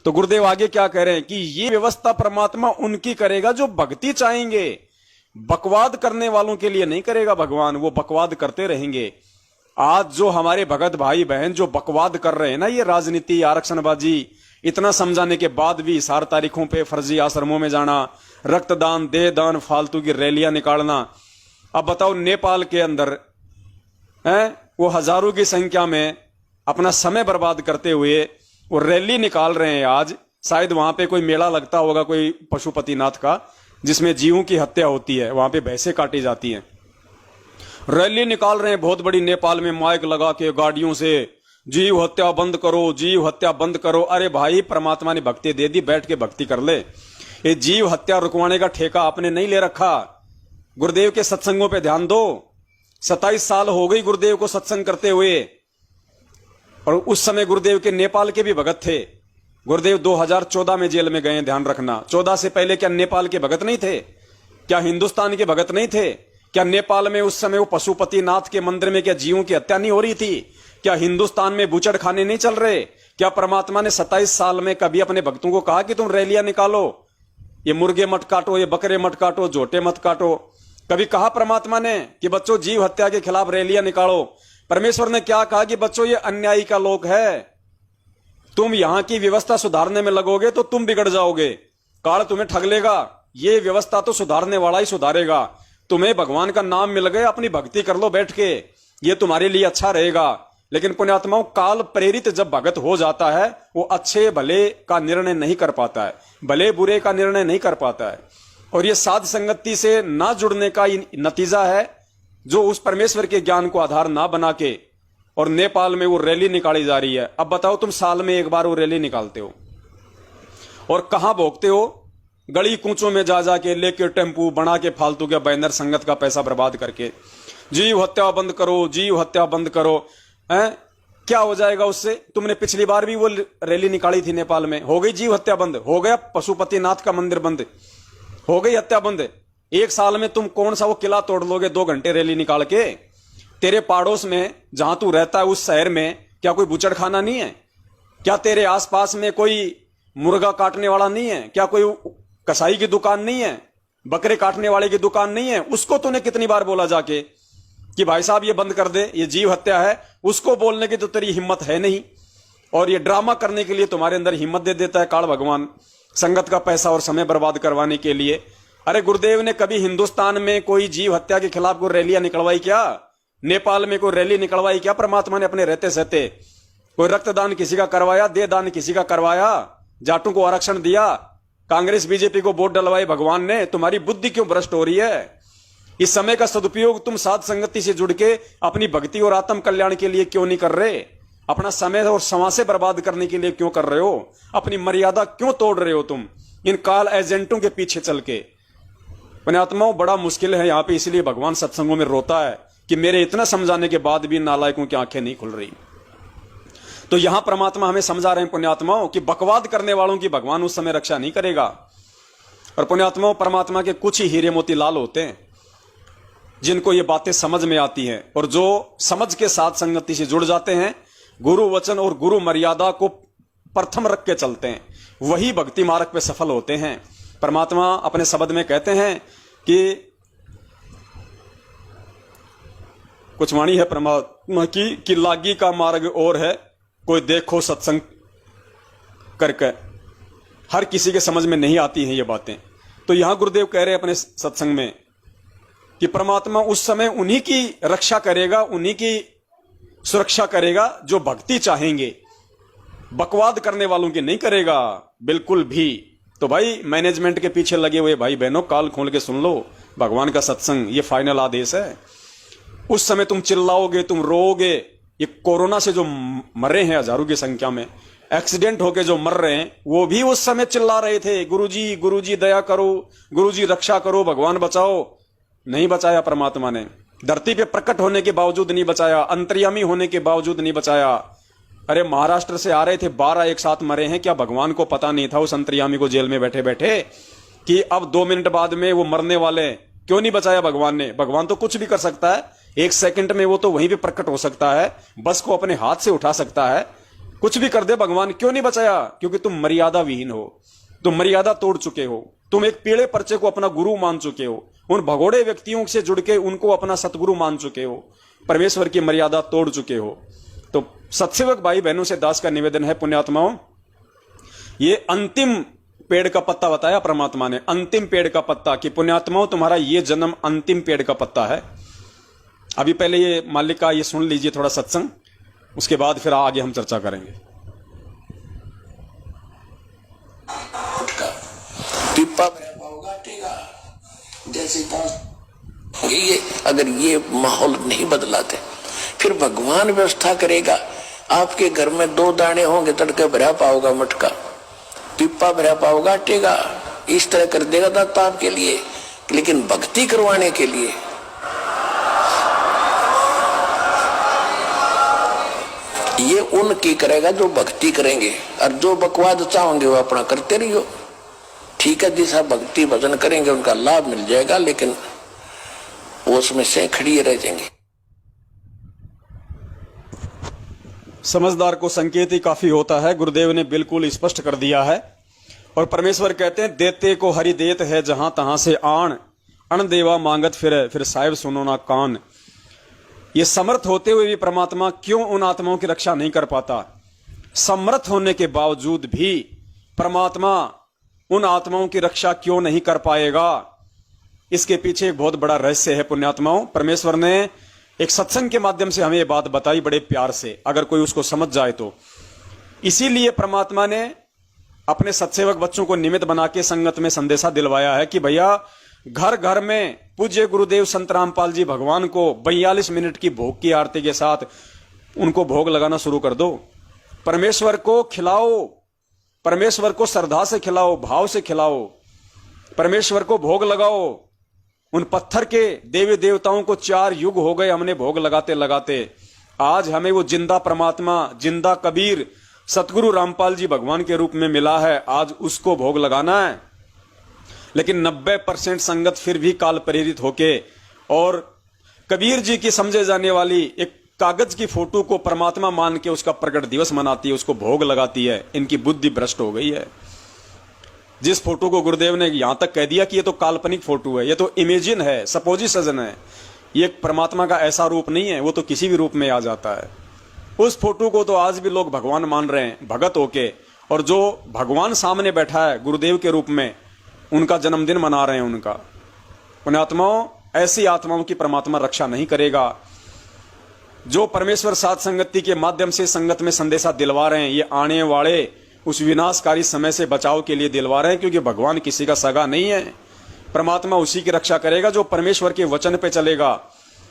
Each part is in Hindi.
तो गुरुदेव आगे क्या कह रहे हैं कि ये व्यवस्था परमात्मा उनकी करेगा जो भक्ति चाहेंगे, बकवाद करने वालों के लिए नहीं करेगा भगवान, वो बकवाद करते रहेंगे। आज जो हमारे भगत भाई बहन जो बकवाद कर रहे हैं ना, ये राजनीति आरक्षणबाजी, इतना समझाने के बाद भी 4 तारीखों पे फर्जी आश्रमों में जाना, रक्तदान, देहदान, फालतू की रैलियां निकालना। अब बताओ नेपाल के अंदर है वो हजारों की संख्या में अपना समय बर्बाद करते हुए वो रैली निकाल रहे हैं। आज शायद वहां पे कोई मेला लगता होगा कोई पशुपतिनाथ का, जिसमें जीवों की हत्या होती है, वहां पे भैंसें काटी जाती हैं। रैली निकाल रहे हैं बहुत बड़ी, नेपाल में माइक लगा के गाड़ियों से, जीव हत्या बंद करो, जीव हत्या बंद करो। अरे भाई, परमात्मा ने भक्ति दे दी, बैठ के भक्ति कर ले। ये जीव हत्या रुकवाने का ठेका आपने नहीं ले रखा। गुरुदेव के सत्संगों पे ध्यान दो। 27 साल हो गई गुरुदेव को सत्संग करते हुए, और उस समय गुरुदेव के नेपाल के भी भगत थे। गुरुदेव 2014 में जेल में गए, ध्यान रखना। 14 से पहले क्या नेपाल के भगत नहीं थे? क्या हिंदुस्तान के भगत नहीं थे? क्या नेपाल में उस समय वो पशुपतिनाथ के मंदिर में क्या जीवों की हत्या नहीं हो रही थी? क्या हिंदुस्तान में बूचड़ खाने नहीं चल रहे? क्या परमात्मा ने 27 साल में कभी अपने भक्तों को कहा कि तुम रैलियां निकालो, ये मुर्गे मत काटो, ये बकरे मत काटो, जोटे मत काटो? कभी कहा परमात्मा ने कि बच्चों जीव हत्या के खिलाफ रैलियां निकालो? परमेश्वर ने क्या कहा कि बच्चों ये अन्यायी का लोक है, तुम यहां की व्यवस्था सुधारने में लगोगे तो तुम बिगड़ जाओगे, काल तुम्हें ठग लेगा। ये व्यवस्था तो सुधारने वाला ही सुधारेगा। तुम्हें भगवान का नाम मिल गया, अपनी भक्ति कर लो बैठ के, ये तुम्हारे लिए अच्छा रहेगा। लेकिन पुण्यात्माओं, काल प्रेरित जब भगत हो जाता है, वो अच्छे भले का निर्णय नहीं कर पाता है, भले बुरे का निर्णय नहीं कर पाता है। और ये साध संगति से ना जुड़ने का नतीजा है, जो उस परमेश्वर के ज्ञान को आधार ना बना के और नेपाल में वो रैली निकाली जा रही है। अब बताओ, तुम साल में एक बार वो रैली निकालते हो और कहां भोगते हो? गली कूचों में जा जाके लेके टेम्पू बना के फालतू के बैनर, संगत का पैसा बर्बाद करके जीव हत्या बंद करो, जीव हत्या बंद करो। हैं, क्या हो जाएगा उससे? तुमने पिछली बार भी वो रैली निकाली थी नेपाल में, हो गई जीव हत्या बंद, हो गया पशुपतिनाथ का मंदिर बंद, हो गई हत्या बंद। एक साल में तुम कौन सा वो किला तोड़ लोगे 2 घंटे रैली निकाल के? तेरे पड़ोस में जहां तू रहता है उस शहर में क्या कोई बुचड़ खाना नहीं है? क्या तेरे आसपास में कोई मुर्गा काटने वाला नहीं है? क्या कोई कसाई की दुकान नहीं है? बकरे काटने वाले की दुकान नहीं है? उसको तूने कितनी बार बोला जाके कि भाई साहब ये बंद कर दे, ये जीव हत्या है? उसको बोलने की तो तेरी हिम्मत है नहीं, और ये ड्रामा करने के लिए तुम्हारे अंदर हिम्मत दे देता है काल भगवान, संगत का पैसा और समय बर्बाद करवाने के लिए। अरे गुरुदेव ने कभी हिंदुस्तान में कोई जीव हत्या के खिलाफ कोई रैलियां निकलवाई क्या? नेपाल में कोई रैली निकलवाई क्या परमात्मा ने अपने रहते सहते? कोई रक्तदान किसी का करवाया? देहदान किसी का करवाया? जाटों को आरक्षण दिया? कांग्रेस बीजेपी को वोट डलवाए भगवान ने? तुम्हारी बुद्धि क्यों भ्रष्ट हो रही है? इस समय का सदुपयोग तुम साध संगति से जुड़ के अपनी भक्ति और आत्म कल्याण के लिए क्यों नहीं कर रहे? अपना समय और समासे बर्बाद करने के लिए क्यों कर रहे हो? अपनी मर्यादा क्यों तोड़ रहे हो तुम इन काल एजेंटों के पीछे चल के? पुण्यात्माओं, बड़ा मुश्किल है यहाँ पे, इसलिए भगवान सत्संगों में रोता है कि मेरे इतना समझाने के बाद भी नालायकों की आंखें नहीं खुल रही। तो यहां परमात्मा हमें समझा रहे हैं पुण्यात्माओं कि बकवाद करने वालों की भगवान उस समय रक्षा नहीं करेगा। और पुण्यात्माओं, परमात्मा के कुछ ही हीरे मोती लाल होते हैं जिनको ये बातें समझ में आती हैं, और जो समझ के साथ संगति से जुड़ जाते हैं, गुरु वचन और गुरु मर्यादा को प्रथम रख के चलते हैं, वही भक्ति मार्ग पे सफल होते हैं। परमात्मा अपने शब्द में कहते हैं कि कुछ वाणी है परमात्मा की कि लागी का मार्ग और है, कोई देखो सत्संग करके। हर किसी के समझ में नहीं आती हैं ये बातें। तो यहां गुरुदेव कह रहे हैं अपने सत्संग में कि परमात्मा उस समय उन्हीं की रक्षा करेगा, उन्हीं की सुरक्षा करेगा जो भक्ति चाहेंगे, बकवाद करने वालों की नहीं करेगा बिल्कुल भी। तो भाई, मैनेजमेंट के पीछे लगे हुए भाई बहनों, काल खोल के सुन लो भगवान का सत्संग, ये फाइनल आदेश है। उस समय तुम चिल्लाओगे, तुम रोओगे। ये कोरोना से जो मरे हैं हजारों की संख्या में, एक्सीडेंट होके जो मर रहे हैं, वो भी उस समय चिल्ला रहे थे, गुरुजी गुरुजी दया करो, गुरुजी रक्षा करो, भगवान बचाओ। नहीं बचाया परमात्मा ने। धरती पे प्रकट होने के बावजूद नहीं बचाया, अंतर्यामी होने के बावजूद नहीं बचाया। अरे महाराष्ट्र से आ रहे थे, 12 एक साथ मरे हैं। क्या भगवान को पता नहीं था उस अंतर्यामी को जेल में बैठे बैठे कि अब 2 मिनट बाद में वो मरने वाले? क्यों नहीं बचाया भगवान ने? भगवान तो कुछ भी कर सकता है, 1 सेकंड में वो तो वहीं पे प्रकट हो सकता है, बस को अपने हाथ से उठा सकता है। कुछ भी कर दे भगवान, क्यों नहीं बचाया? क्योंकि तुम मर्यादा विहीन हो, तुम मर्यादा तोड़ चुके हो, तुम एक पीले पर्चे को अपना गुरु मान चुके हो, उन भगोड़े व्यक्तियों से जुड़ के उनको अपना सतगुरु मान चुके हो, परमेश्वर की मर्यादा तोड़ चुके हो। तो सत्सेवक भाई बहनों से दास का निवेदन है, पुण्यात्माओं, ये अंतिम पेड़ का पत्ता बताया परमात्मा ने, अंतिम पेड़ का पत्ता, कि पुण्यात्माओं तुम्हारा ये जन्म अंतिम पेड़ का पत्ता है। अभी पहले ये मालिक का ये सुन लीजिए थोड़ा सत्संग, उसके बाद फिर आगे हम चर्चा करेंगे। पिप्पा जैसे ये अगर ये माहौल नहीं बदलाते फिर भगवान व्यवस्था करेगा। आपके घर में 2 दाने होंगे, तड़के भरा पाओगा मटका, पिप्पा भरा पाओगा टेगा, इस तरह कर देगा दाता आपके लिए। लेकिन भक्ति करवाने के लिए ये उनकी करेगा जो भक्ति करेंगे, और जो बकवाद चाहोगे वो अपना करते रहियो। ठीक है, जिस भक्ति भजन करेंगे उनका लाभ मिल जाएगा, लेकिन वो उसमें से खड़ी रह जाएंगे। समझदार को संकेत ही काफी होता है, गुरुदेव ने बिल्कुल स्पष्ट कर दिया है। और परमेश्वर कहते हैं, देते को हरि देत है जहां तहां से आन, अण देवा मांगत फिर साहिब सुनो ना कान। ये समर्थ होते हुए भी परमात्मा क्यों उन आत्माओं की रक्षा नहीं कर पाता? समर्थ होने के बावजूद भी परमात्मा उन आत्माओं की रक्षा क्यों नहीं कर पाएगा? इसके पीछे एक बहुत बड़ा रहस्य है पुण्यात्माओं। परमेश्वर ने एक सत्संग के माध्यम से हमें ये बात बताई बड़े प्यार से, अगर कोई उसको समझ जाए तो। इसीलिए परमात्मा ने अपने सत्सेवक बच्चों को निमित्त बना के संगत में संदेशा दिलवाया है कि भैया घर घर में पूज्य गुरुदेव संत रामपाल जी भगवान को 42 मिनट की भोग की आरती के साथ उनको भोग लगाना शुरू कर दो। परमेश्वर को खिलाओ, परमेश्वर को श्रद्धा से खिलाओ, भाव से खिलाओ, परमेश्वर को भोग लगाओ। उन पत्थर के देवी देवताओं को 4 युग हो गए हमने भोग लगाते लगाते, आज हमें वो जिंदा परमात्मा, जिंदा कबीर सतगुरु रामपाल जी भगवान के रूप में मिला है, आज उसको भोग लगाना है। लेकिन 90% संगत फिर भी काल प्रेरित होके और कबीर जी की समझे जाने वाली एक कागज की फोटो को परमात्मा मान के उसका प्रकट दिवस मनाती है, उसको भोग लगाती है। इनकी बुद्धि भ्रष्ट हो गई है। जिस फोटो को गुरुदेव ने यहां तक कह दिया कि ये तो काल्पनिक फोटो है, ये तो इमेजिन है, सपोजिशन है, ये परमात्मा का ऐसा रूप नहीं है, वो तो किसी भी रूप में आ जाता है। उस फोटो को तो आज भी लोग भगवान मान रहे हैं भगत होके, और जो भगवान सामने बैठा है गुरुदेव के रूप में, उनका जन्मदिन मना रहे हैं उनका। पुण्यात्माओं, ऐसी आत्माओं की परमात्मा रक्षा नहीं करेगा। जो परमेश्वर साथ संगति के माध्यम से संगत में संदेशा दिलवा रहे हैं, ये आने वाले उस विनाशकारी समय से बचाव के लिए दिलवा रहे हैं, क्योंकि भगवान किसी का सगा नहीं है। परमात्मा उसी की रक्षा करेगा जो परमेश्वर के वचन पे चलेगा,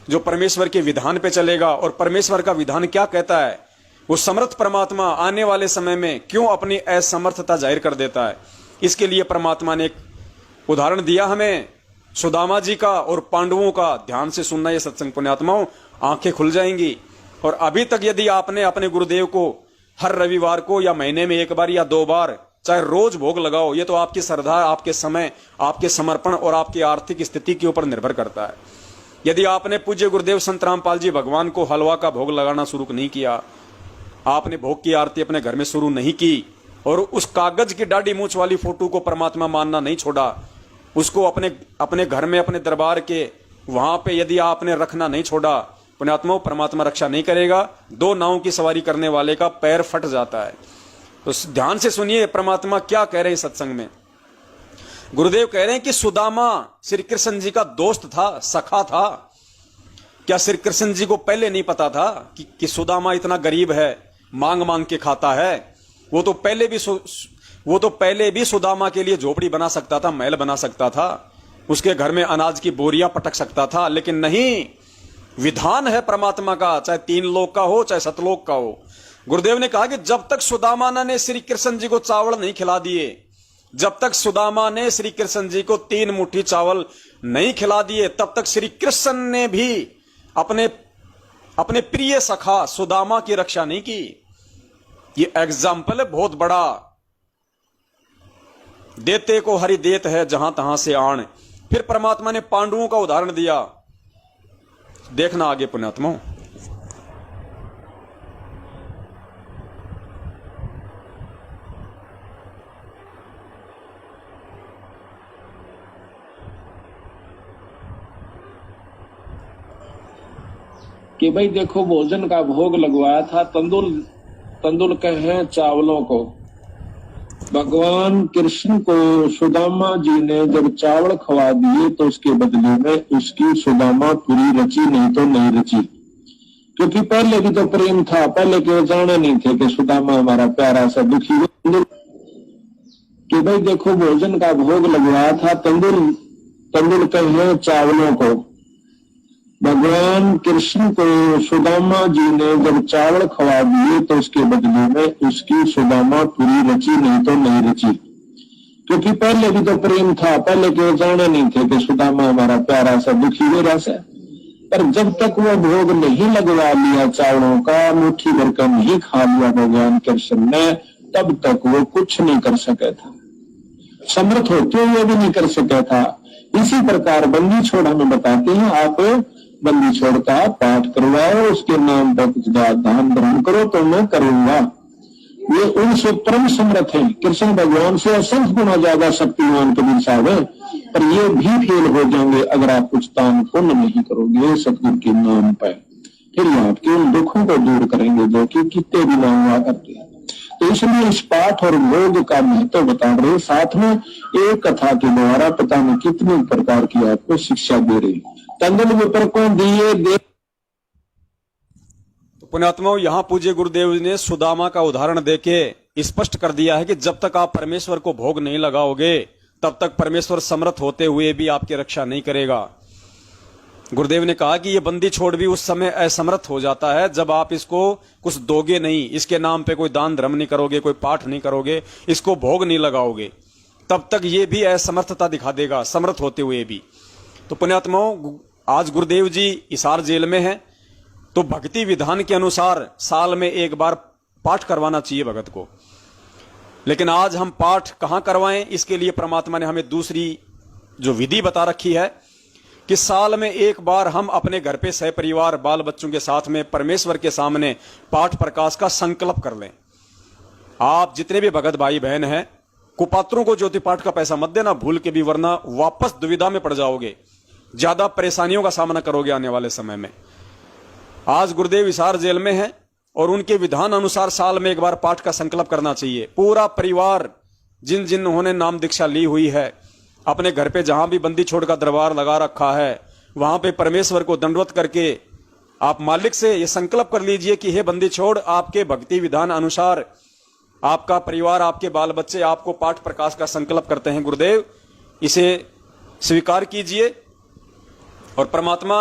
जो परमेश्वर के विधान पे चलेगा। और परमेश्वर का विधान क्या कहता है? वो समर्थ परमात्मा आने वाले समय में क्यों अपनी असमर्थता जाहिर कर देता है? इसके लिए परमात्मा ने एक उदाहरण दिया हमें, सुदामा जी का और पांडवों का। ध्यान से सुनना ये सत्संग पुण्यात्माओं, आंखें खुल जाएंगी। और अभी तक यदि आपने अपने गुरुदेव को हर रविवार को या महीने में 1 बार या 2 बार, चाहे रोज भोग लगाओ, ये तो आपकी श्रद्धा, आपके समय, आपके समर्पण और आपकी आर्थिक स्थिति के ऊपर निर्भर करता है। यदि आपने पूज्य गुरुदेव संत रामपाल जी भगवान को हलवा का भोग लगाना शुरू नहीं किया, आपने भोग की आरती अपने घर में शुरू नहीं की, और उस कागज की दाढ़ी मूंछ वाली फोटो को परमात्मा मानना नहीं छोड़ा, उसको अपने घर में, अपने दरबार के वहां पे यदि आपने रखना नहीं छोड़ा, पुण्यात्माओं, परमात्मा रक्षा नहीं करेगा। 2 नावों की सवारी करने वाले का पैर फट जाता है। तो ध्यान से सुनिए परमात्मा क्या कह रहे हैं सत्संग में। गुरुदेव कह रहे हैं कि सुदामा श्री कृष्ण जी का दोस्त था, सखा था। क्या श्री कृष्ण जी को पहले नहीं पता था कि सुदामा इतना गरीब है, मांग मांग के खाता है? वो तो पहले भी सुदामा के लिए झोपड़ी बना सकता था, महल बना सकता था, उसके घर में अनाज की बोरियां पटक सकता था। लेकिन नहीं, विधान है परमात्मा का, चाहे 3 लोक का हो चाहे 7 लोक का हो। गुरुदेव ने कहा कि जब तक सुदामा ने श्री कृष्ण जी को चावल नहीं खिला दिए, जब तक सुदामा ने श्री कृष्ण जी को 3 मुट्ठी चावल नहीं खिला दिए, तब तक श्री कृष्ण ने भी अपने प्रिय सखा सुदामा की रक्षा नहीं की। ये एग्जाम्पल है बहुत बड़ा। देते को हरि देत है जहां तहां से आण। फिर परमात्मा ने पांडवों का उदाहरण दिया, देखना आगे पुण्यात्माओं। कि भाई देखो भोजन का भोग लगवाया था तंदुल कहे चावलों को। भगवान कृष्ण को सुदामा जी ने जब चावल खवा दिए तो उसके बदले में उसकी सुदामा पूरी रची, नहीं तो नहीं रची। क्योंकि पहले भी तो प्रेम था, पहले के वो जाने नहीं थे कि सुदामा हमारा प्यारा सा दुखी कि भाई देखो भोजन का भोग लगवाया था तंदुल कहे चावलों को। भगवान कृष्ण को सुदामा जी ने जब चावल खवा दिए तो उसके बदले में उसकी सुदामा पूरी रची, नहीं तो नहीं रची। क्योंकि पहले भी तो प्रेम था, पहले के वो जाने नहीं थे कि सुदामा हमारा प्यारा सा दुखी हो रहा है। पर जब तक वो भोग नहीं लगवा लिया चावलों का, मुट्ठी भर कर नहीं खा लिया भगवान कृष्ण ने, तब तक वो कुछ नहीं कर सका था, समर्थ होते हुए भी नहीं कर सका था। इसी प्रकार बंदी छोड़ हमें बताते हैं, आप बंदी छोड़ का पाठ करवाओ, उसके नाम पर कुछ दान धर्म करो तो मैं करूंगा। ये उनसे परम समर्थ है, कृष्ण भगवान से असंख्य गुना ज्यादा शक्तिमान कबीर साहब है। पर ये भी फेल हो जाएंगे अगर आप कुछ दान पुण्य नहीं करोगे सतगुरु के नाम पर। फिर आपके उन दुखों को दूर करेंगे जो कि कितने भी ना हुआ करते हैं। तो इसलिए इस पाठ और भोग का महत्व बता रहे, साथ में एक कथा के द्वारा पता नहीं कितने प्रकार की आपको शिक्षा दे रही। तंदुल विपर को दिए दे। तो पुण्यात्माओं, यहां पूज्य गुरुदेव ने सुदामा का उदाहरण देके स्पष्ट कर दिया है कि जब तक आप परमेश्वर को भोग नहीं लगाओगे तब तक परमेश्वर समर्थ होते हुए भी आपकी रक्षा नहीं करेगा। गुरुदेव ने कहा कि ये बंदी छोड़ भी उस समय असमर्थ हो जाता है जब आप इसको कुछ दोगे नहीं, इसके नाम पे कोई दान धर्म नहीं करोगे, कोई पाठ नहीं करोगे, इसको भोग नहीं लगाओगे, तब तक ये भी असमर्थता दिखा देगा समर्थ होते हुए भी। तो पुण्यात्माओं, आज गुरुदेव जी हिसार जेल में हैं, तो भक्ति विधान के अनुसार साल में एक बार पाठ करवाना चाहिए भगत को। लेकिन आज हम पाठ कहां करवाएं, इसके लिए परमात्मा ने हमें दूसरी जो विधि बता रखी है कि साल में एक बार हम अपने घर पे सहपरिवार बाल बच्चों के साथ में परमेश्वर के सामने पाठ प्रकाश का संकल्प कर लें। आप जितने भी भगत भाई बहन हैं, कुपात्रों को ज्योति पाठ का पैसा मत देना भूल के भी, वरना वापस दुविधा में पड़ जाओगे, ज्यादा परेशानियों का सामना करोगे आने वाले समय में। आज गुरुदेव हिसार जेल में हैं और उनके विधान अनुसार साल में एक बार पाठ का संकल्प करना चाहिए। पूरा परिवार जिन जिन्होंने नाम दीक्षा ली हुई है, अपने घर पे जहां भी बंदी छोड़ का दरबार लगा रखा है, वहां पे परमेश्वर को दंडवत करके आप मालिक से ये संकल्प कर लीजिए कि हे बंदी छोड़, आपके भक्ति विधान अनुसार आपका परिवार, आपके बाल बच्चे आपको पाठ प्रकाश का संकल्प करते हैं गुरुदेव, इसे स्वीकार कीजिए। और परमात्मा,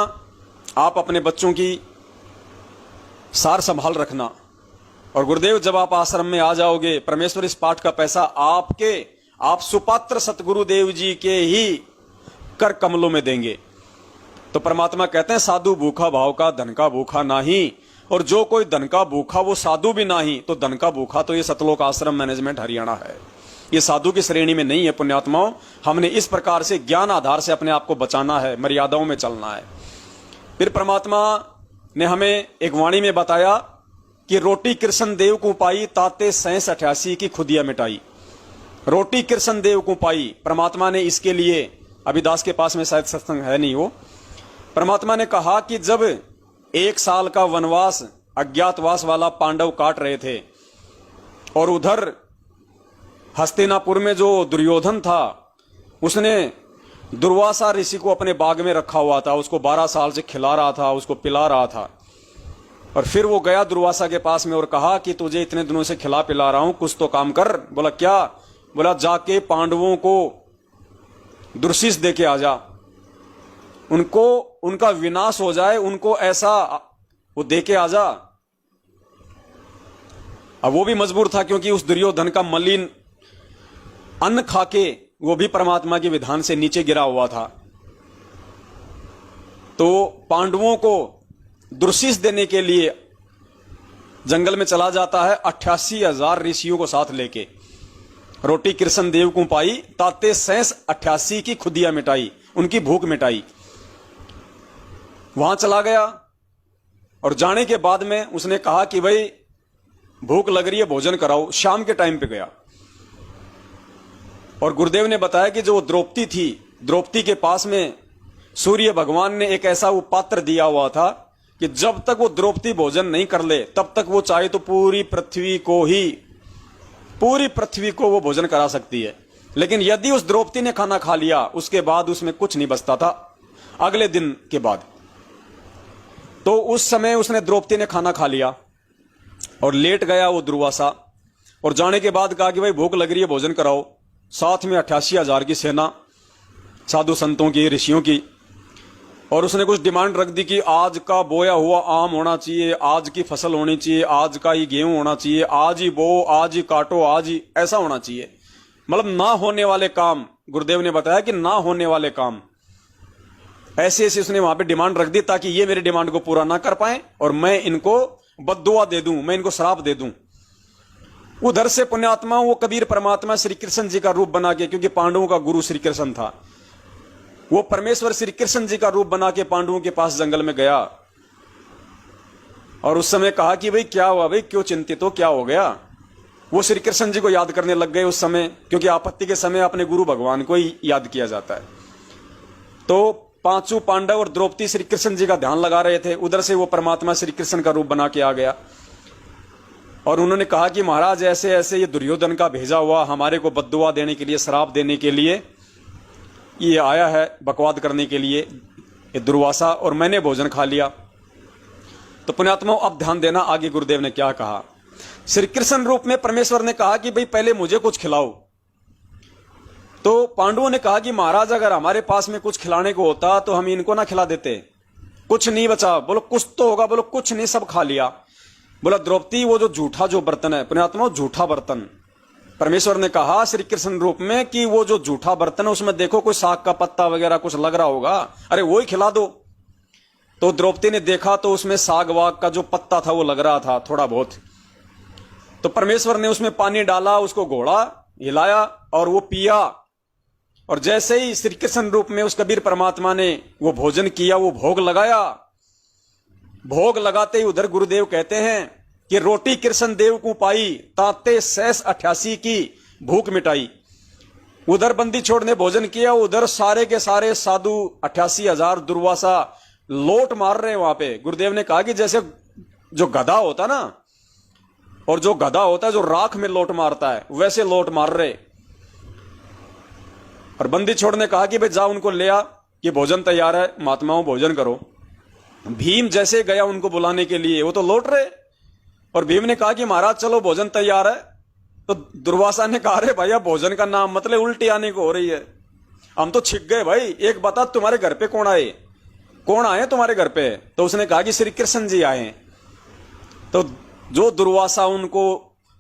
आप अपने बच्चों की सार संभाल रखना। और गुरुदेव, जब आप आश्रम में आ जाओगे, परमेश्वर इस पाठ का पैसा आप सुपात्र सतगुरुदेव जी के ही कर कमलों में देंगे। तो परमात्मा कहते हैं, साधु भूखा भाव का धन का भूखा नहीं, और जो कोई धन का भूखा वो साधु भी नहीं। तो धन का भूखा तो ये सतलोक आश्रम मैनेजमेंट हरियाणा है, ये साधु की श्रेणी में नहीं है। पुण्यात्माओं, हमने इस प्रकार से ज्ञान आधार से अपने आप को बचाना है, मर्यादाओं में चलना है। फिर परमात्मा ने हमें एक वाणी में बताया कि रोटी कृष्ण देव को पाई, ताते 87 की खुदिया मिटाई। रोटी कृष्ण देव को पाई, परमात्मा ने इसके लिए, अभिदास के पास में शायद सत्संग है नहीं, वो परमात्मा ने कहा कि जब 1 साल का वनवास अज्ञातवास वाला पांडव काट रहे थे, और उधर हस्तिनापुर में जो दुर्योधन था, उसने दुर्वासा ऋषि को अपने बाग में रखा हुआ था, उसको 12 साल से खिला रहा था, उसको पिला रहा था। और फिर वो गया दुर्वासा के पास में और कहा कि तुझे इतने दिनों से खिला पिला रहा हूं, कुछ तो काम कर। बोला क्या? बोला जाके पांडवों को दुर्शिष दे के आ जा, उनको उनका विनाश हो जाए, उनको ऐसा वो दे के आ जा। अब वो भी मजबूर था, क्योंकि उस दुर्योधन का मलिन अन्न खाके वो भी परमात्मा के विधान से नीचे गिरा हुआ था। तो पांडवों को दुर्शिष देने के लिए जंगल में चला जाता है, 88,000 ऋषियों को साथ लेके। रोटी कृष्ण देव को पाई, ताते 88 की खुदिया मिटाई, उनकी भूख मिटाई। वहां चला गया और जाने के बाद में उसने कहा कि भाई भूख लग रही है, भोजन कराओ। शाम के टाइम पे गया और गुरुदेव ने बताया कि जो द्रौपदी थी, द्रौपदी के पास में सूर्य भगवान ने एक ऐसा वो पात्र दिया हुआ था कि जब तक वो द्रौपदी भोजन नहीं कर ले तब तक वो चाहे तो पूरी पृथ्वी को वो भोजन करा सकती है। लेकिन यदि उस द्रौपदी ने खाना खा लिया उसके बाद उसमें कुछ नहीं बचता था अगले दिन के बाद। तो उस समय उसने द्रौपदी ने खाना खा लिया और लेट गया वो दुर्वासा, और जाने के बाद कहा कि भाई भूख लग रही है, भोजन कराओ। साथ में 88,000 की सेना, साधु संतों की, ऋषियों की, और उसने कुछ डिमांड रख दी कि आज का बोया हुआ आम होना चाहिए, आज की फसल होनी चाहिए, आज का ही गेहूं होना चाहिए, आज ही बो, आज ही काटो, आज ही ऐसा होना चाहिए। मतलब ना होने वाले काम, गुरुदेव ने बताया कि ना होने वाले काम ऐसे ऐसे उसने वहां पे डिमांड रख दी ताकि ये मेरे डिमांड को पूरा ना कर पाए और मैं इनको बद्दुआ दे दूं, मैं इनको श्राप दे दूं। उधर से पुण्यात्मा वो कबीर परमात्मा श्री कृष्ण जी का रूप बना के, क्योंकि पांडवों का गुरु श्री कृष्ण था, वो परमेश्वर श्री कृष्ण जी का रूप बना के पांडवों के पास जंगल में गया और उस समय कहा कि भाई क्या हुआ, भाई क्यों चिंतित हो, क्या हो गया। वो श्री कृष्ण जी को याद करने लग गए उस समय, क्योंकि आपत्ति के समय अपने गुरु भगवान को ही याद किया जाता है। तो पांचों पांडव और द्रौपदी श्री कृष्ण जी का ध्यान लगा रहे थे, उधर से वो परमात्मा श्री कृष्ण का रूप बना के आ गया और उन्होंने कहा कि महाराज ऐसे ऐसे ये दुर्योधन का भेजा हुआ हमारे को बद्दुआ देने के लिए, श्राप देने के लिए ये आया है, बकवाद करने के लिए, ये दुर्वासा, और मैंने भोजन खा लिया। तो पुण्यात्मा अब ध्यान देना आगे गुरुदेव ने क्या कहा। श्री कृष्ण रूप में परमेश्वर ने कहा कि भाई पहले मुझे कुछ खिलाओ। तो पांडवों ने कहा कि महाराज अगर हमारे पास में कुछ खिलाने को होता तो हम इनको ना खिला देते, कुछ नहीं बचा। बोलो कुछ तो होगा, बोलो कुछ नहीं, सब खा लिया। बोला द्रौपदी वो जो झूठा जो बर्तन है, पुण्यात्मा झूठा बर्तन, परमेश्वर ने कहा श्री कृष्ण रूप में कि वो जो झूठा बर्तन है उसमें देखो कोई साग का पत्ता वगैरह कुछ लग रहा होगा, अरे वो ही खिला दो। तो द्रौपदी ने देखा तो उसमें साग वाग का जो पत्ता था वो लग रहा था थोड़ा बहुत। तो परमेश्वर ने उसमें पानी डाला, उसको घोड़ा, हिलाया और वो पिया। और जैसे ही श्री कृष्ण रूप में उस कबीर परमात्मा ने वो भोजन किया, वो भोग लगाया, भोग लगाते ही उधर गुरुदेव कहते हैं कि रोटी कृष्ण देव को पाई, ताते शेष 88 की भूख मिटाई। उधर बंदी छोड़ ने भोजन किया, उधर सारे के सारे साधु 88,000 दुर्वासा लोट मार रहे हैं वहां पे। गुरुदेव ने कहा कि जैसे जो गधा होता ना, और जो गधा होता है जो राख में लोट मारता है, वैसे लोट मार रहे। और बंदी छोड़ ने कहा कि भाई जाओ उनको ले आ, कि भोजन तैयार है, महात्माओं भोजन करो। भीम जैसे गया उनको बुलाने के लिए, वो तो लौट रहे। और भीम ने कहा कि महाराज चलो भोजन तैयार है। तो दुर्वासा ने कहा, अरे भैया भोजन का नाम मतलब उल्टी आने को हो रही है, हम तो छिक गए भाई। एक बता तुम्हारे घर पे कौन आए, कौन आए तुम्हारे घर पे। तो उसने कहा कि श्री कृष्ण जी आए। तो जो दुर्वासा उनको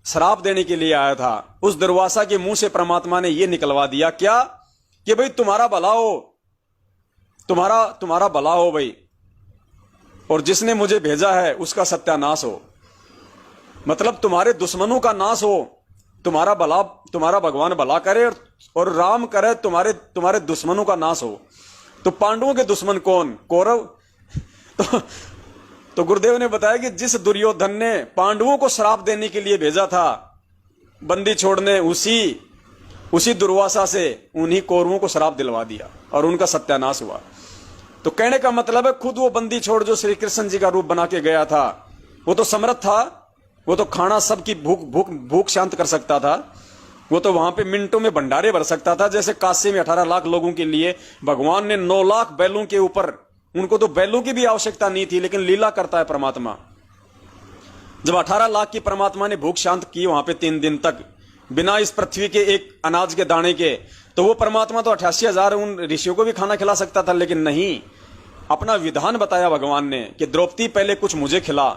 श्राप देने के लिए आया था, उस दुर्वासा के मुंह से परमात्मा ने यह निकलवा दिया क्या, कि भाई तुम्हारा भला हो, तुम्हारा भला हो भाई, और जिसने मुझे भेजा है उसका सत्यानाश हो। मतलब तुम्हारे दुश्मनों का नाश हो, तुम्हारा भला, तुम्हारा भगवान भला करे और राम करे तुम्हारे दुश्मनों का नाश हो। तो पांडवों के दुश्मन कौन, कौरव। तो गुरुदेव ने बताया कि जिस दुर्योधन ने पांडवों को श्राप देने के लिए भेजा था बंदी छोड़ने, उसी दुर्वासा से उन्हीं कौरवों को श्राप दिलवा दिया और उनका सत्यानाश हुआ। तो कहने का मतलब है खुद वो बंदी छोड़ जो श्री कृष्ण जी का रूप बना के गया था, वो तो समर्थ था, वो तो खाना सबकी भूख शांत कर सकता था, वो तो वहां पे मिनटों में भंडारे भर सकता था। जैसे काशी में 18 लाख लोगों के लिए भगवान ने 9 लाख बैलों के ऊपर, उनको तो बैलों की भी आवश्यकता नहीं थी, लेकिन लीला करता है परमात्मा। जब 18 लाख की परमात्मा ने भूख शांत की वहां पे 3 दिन तक बिना इस पृथ्वी के एक अनाज के दाने के, तो वो परमात्मा तो 88,000 उन ऋषियों को भी खाना खिला सकता था, लेकिन नहीं, अपना विधान बताया भगवान ने कि द्रौपदी पहले कुछ मुझे खिला।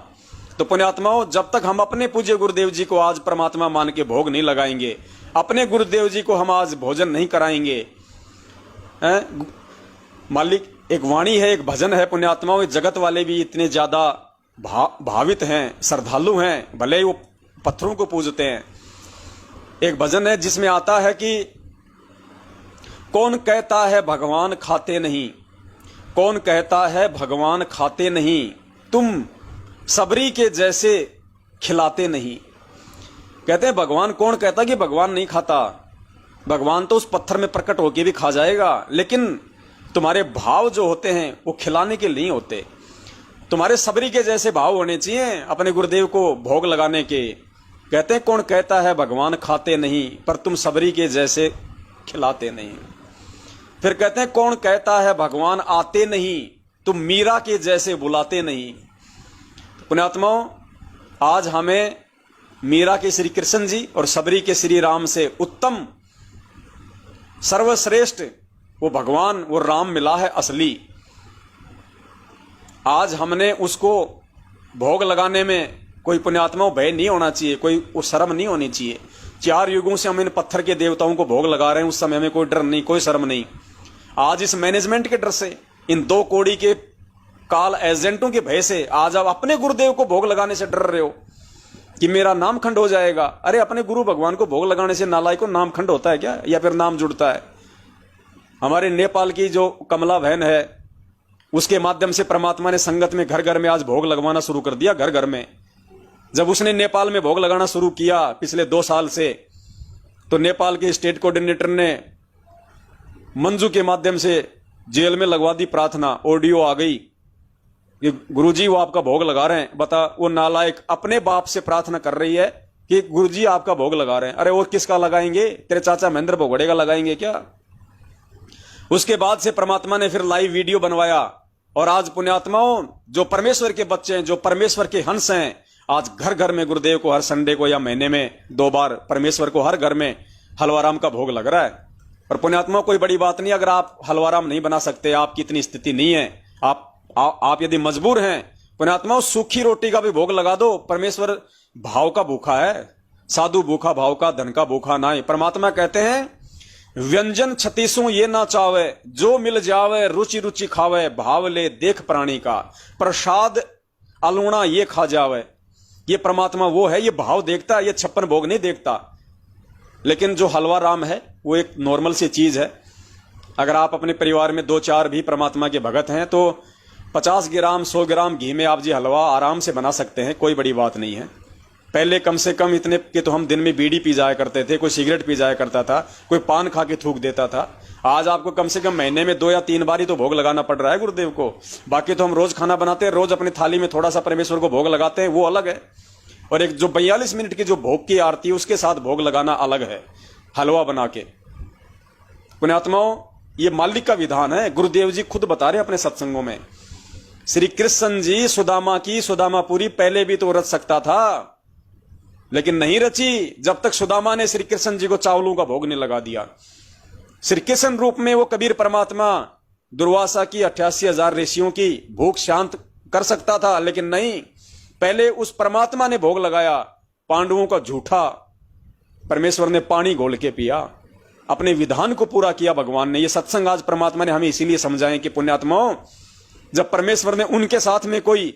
तो पुण्यात्माओं, जब तक हम अपने पूज्य गुरुदेव जी को आज परमात्मा मान के भोग नहीं लगाएंगे, अपने गुरुदेव जी को हम आज भोजन नहीं कराएंगे। मालिक एक वाणी है, एक भजन है पुण्यात्माओं, जगत वाले भी इतने ज्यादा भावित हैं, श्रद्धालु हैं, भले ही वो पत्थरों को पूजते हैं। एक भजन है जिसमें आता है कि कौन कहता है भगवान खाते नहीं, कौन कहता है भगवान खाते नहीं, तुम सबरी के जैसे खिलाते नहीं। कहते हैं भगवान, कौन कहता कि भगवान नहीं खाता, भगवान तो उस पत्थर में प्रकट होके भी खा जाएगा, लेकिन तुम्हारे भाव जो होते हैं वो खिलाने के लिए होते। तुम्हारे सबरी के जैसे भाव होने चाहिए अपने गुरुदेव को भोग लगाने के। कहते हैं कौन कहता है भगवान खाते नहीं, पर तुम सबरी के जैसे खिलाते नहीं। फिर कहते हैं कौन कहता है भगवान आते नहीं, तुम मीरा के जैसे बुलाते नहीं। पुण्यात्माओं, आज हमें मीरा के श्री कृष्ण जी और सबरी के श्री राम से उत्तम सर्वश्रेष्ठ वो भगवान वो राम मिला है असली। आज हमने उसको भोग लगाने में कोई पुण्यात्माओं भय नहीं होना चाहिए, कोई शर्म नहीं होनी चाहिए। 4 युगों से हम इन पत्थर के देवताओं को भोग लगा रहे हैं, उस समय में कोई डर नहीं, कोई शर्म नहीं। आज इस मैनेजमेंट के डर से, इन 2 कौड़ी के काल एजेंटों के भय से आज आप अपने गुरुदेव को भोग लगाने से डर रहे हो कि मेरा नाम खंड हो जाएगा। अरे अपने गुरु भगवान को भोग लगाने से नालायक को नाम खंड होता है क्या, या फिर नाम जुड़ता है? हमारे नेपाल की जो कमला बहन है, उसके माध्यम से परमात्मा ने संगत में घर घर में आज भोग लगवाना शुरू कर दिया। घर घर में जब उसने नेपाल में भोग लगाना शुरू किया पिछले 2 साल से, तो नेपाल के स्टेट कोऑर्डिनेटर ने मंजू के माध्यम से जेल में लगवा दी प्रार्थना। ऑडियो आ गई कि गुरुजी वो आपका भोग लगा रहे हैं। बता, वो नालायक अपने बाप से प्रार्थना कर रही है कि गुरुजी आपका भोग लगा रहे हैं। अरे वो किसका लगाएंगे? तेरे चाचा महेंद्र भोगड़े का लगाएंगे क्या? उसके बाद से परमात्मा ने फिर लाइव वीडियो बनवाया, और आज पुण्यात्माओं जो परमेश्वर के बच्चे हैं, जो परमेश्वर के हंस हैं, आज घर घर में गुरुदेव को हर संडे को या महीने में 2 बार परमेश्वर को हर घर में हलवाराम का भोग लग रहा है। और पुण्यात्मा कोई बड़ी बात नहीं, अगर आप हलवाराम नहीं बना सकते, आपकी इतनी स्थिति नहीं है, आप यदि मजबूर हैं, पुण्यात्माओं सूखी रोटी का भी भोग लगा दो। परमेश्वर भाव का भूखा है, साधु भूखा भाव का, धन का भूखा ना है। परमात्मा कहते हैं व्यंजन 36 ये ना चावे, जो मिल जावे रुचि रुचि खावे, भाव ले देख प्राणी का, प्रसाद अलूणा ये खा जावे। ये परमात्मा वो है, ये भाव देखता है, ये 56 भोग नहीं देखता। लेकिन जो हलवा राम है वो एक नॉर्मल सी चीज है। अगर आप अपने परिवार में 2-4 भी परमात्मा के भगत हैं तो 50 ग्राम 100 ग्राम घी में आप जी हलवा आराम से बना सकते हैं, कोई बड़ी बात नहीं है। पहले कम से कम इतने कि तो हम दिन में बीड़ी पी जाया करते थे, कोई सिगरेट पी जाया करता था, कोई पान खा के थूक देता था। आज आपको कम से कम महीने में 2 या 3 बार ही तो भोग लगाना पड़ रहा है गुरुदेव को। बाकी तो हम रोज खाना बनाते हैं, रोज अपनी थाली में थोड़ा सा परमेश्वर को भोग लगाते हैं, वो अलग है। और एक जो 42 मिनट की जो भोग की आरती है उसके साथ भोग लगाना अलग है, हलवा बना के। पुण्यात्माओं, ये मालिक का विधान है। गुरुदेव जी खुद बता रहे हैं अपने सत्संगों में, श्री कृष्ण जी सुदामा की सुदामापुरी पहले भी तो रच सकता था, लेकिन नहीं रची जब तक सुदामा ने श्री कृष्ण जी को चावलों का भोग नहीं लगा दिया। श्री कृष्ण रूप में वो कबीर परमात्मा दुर्वासा की 88,000 ऋषियों की भूख शांत कर सकता था, लेकिन नहीं, पहले उस परमात्मा ने भोग लगाया। पांडवों का झूठा परमेश्वर ने पानी घोल के पिया, अपने विधान को पूरा किया भगवान ने। ये सत्संग आज परमात्मा ने हमें इसीलिए समझाएं कि पुण्यात्माओं, जब परमेश्वर ने उनके साथ में कोई